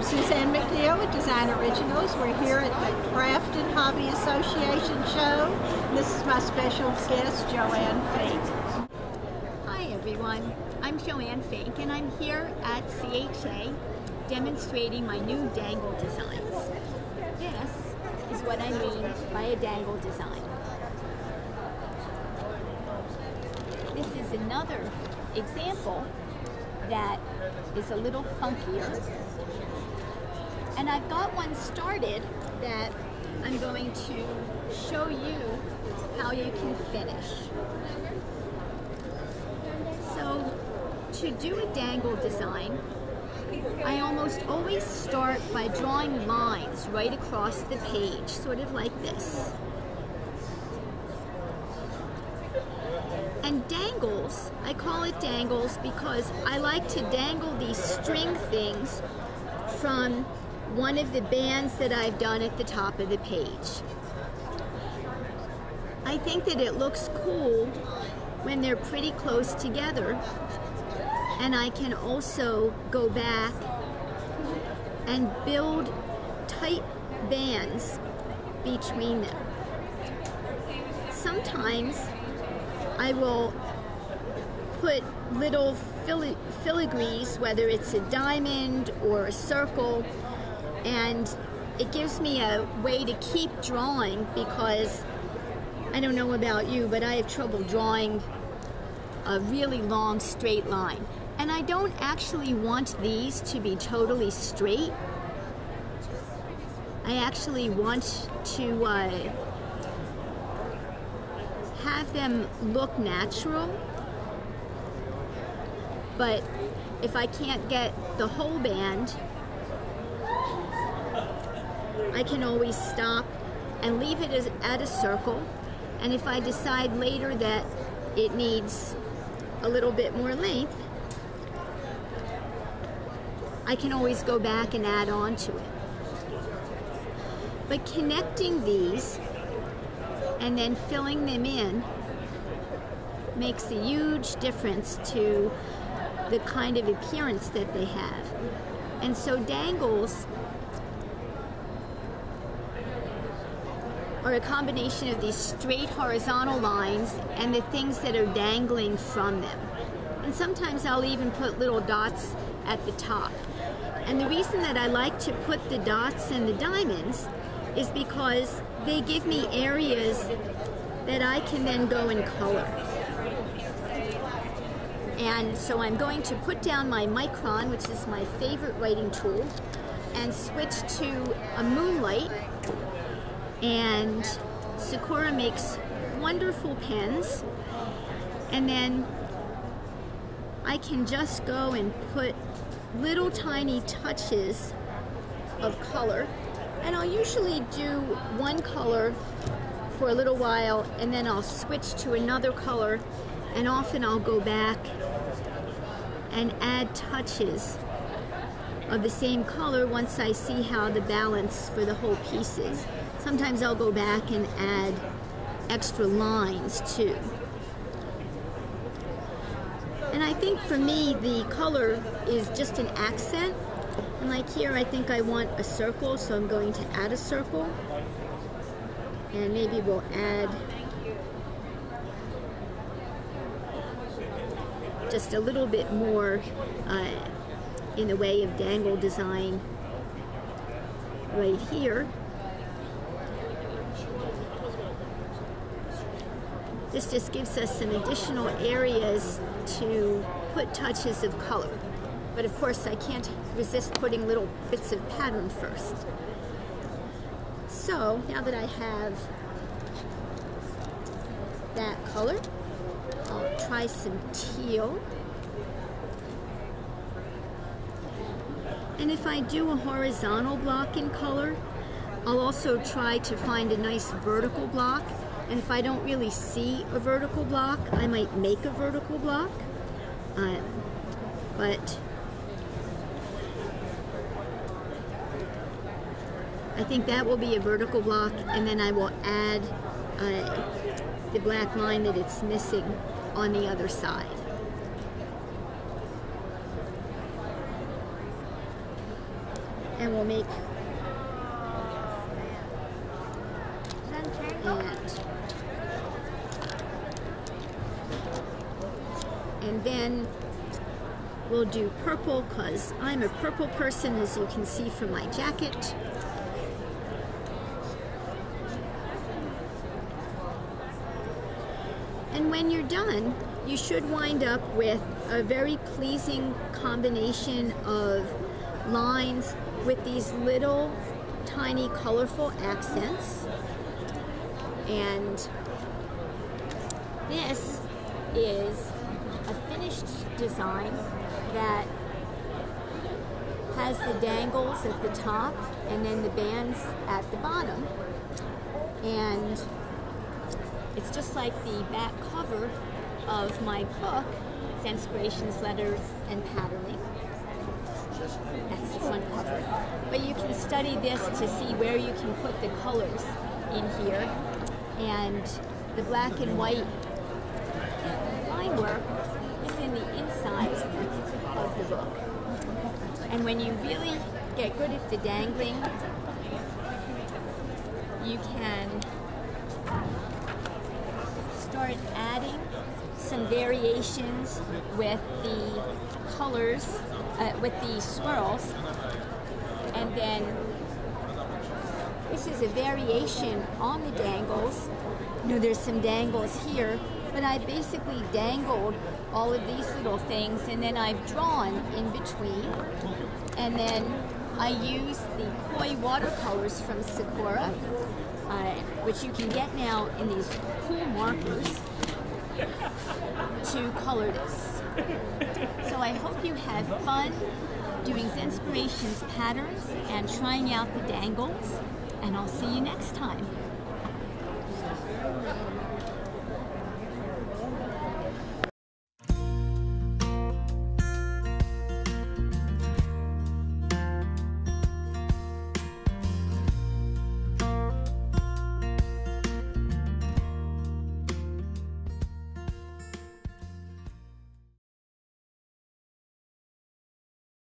Suzanne McNeil with Design Originals. We're here at the Craft and Hobby Association show. This is my special guest, Joanne Fink. Hi everyone, I'm Joanne Fink and I'm here at CHA demonstrating my new dangle designs. This is what I mean by a dangle design. This is another example that is a little funkier. And I've got one started that I'm going to show you how you can finish. So to do a dangle design, I almost always start by drawing lines right across the page, sort of like this. And dangles, I call it dangles because I like to dangle these string things from one of the bands that I've done at the top of the page. I think that it looks cool when they're pretty close together, and I can also go back and build tight bands between them. Sometimes I will put little filigrees, whether it's a diamond or a circle, and it gives me a way to keep drawing because I don't know about you, but I have trouble drawing a really long straight line. And I don't actually want these to be totally straight. I actually want to have them look natural, but if I can't get the whole band, I can always stop and leave it at a circle, and if I decide later that it needs a little bit more length, I can always go back and add on to it. But connecting these and then filling them in makes a huge difference to the kind of appearance that they have. And so dangles are a combination of these straight horizontal lines and the things that are dangling from them. And sometimes I'll even put little dots at the top. And the reason that I like to put the dots and the diamonds is because they give me areas that I can then go and color. And so I'm going to put down my Micron, which is my favorite writing tool, and switch to a Moonlight. And Sakura makes wonderful pens, and then I can just go and put little tiny touches of color, and I'll usually do one color for a little while and then I'll switch to another color, and often I'll go back and add touches of the same color once I see how the balance for the whole piece is. Sometimes I'll go back and add extra lines too. And I think for me the color is just an accent. And like here I think I want a circle, so I'm going to add a circle. And maybe we'll add just a little bit more in the way of dangle design right here. This just gives us some additional areas to put touches of color. But of course I can't resist putting little bits of pattern first. So now that I have that color, I'll try some teal. And if I do a horizontal block in color, I'll also try to find a nice vertical block. And if I don't really see a vertical block, I might make a vertical block. But I think that will be a vertical block, and then I will add the black line that it's missing on the other side. and we'll make and then we'll do purple because I'm a purple person, as you can see from my jacket. And when you're done, you should wind up with a very pleasing combination of lines with these little tiny colorful accents. And this is a finished design that has the dangles at the top and then the bands at the bottom. And it's just like the back cover of my book, Zenspirations, Letters, and Patterning. That's the front cover. But you can study this to see where you can put the colors in here. And the black and white line work is in the inside of the book. And when you really get good at the dangling, you can start adding some variations with the colors, with the swirls. And then this is a variation on the dangles. You know, there's some dangles here, but I basically dangled all of these little things, and then I've drawn in between. And then I use the koi watercolors from Sakura, which you can get now in these cool markers, to color this. So I hope you have fun doing Zenspirations patterns and trying out the dangles, and I'll see you next time.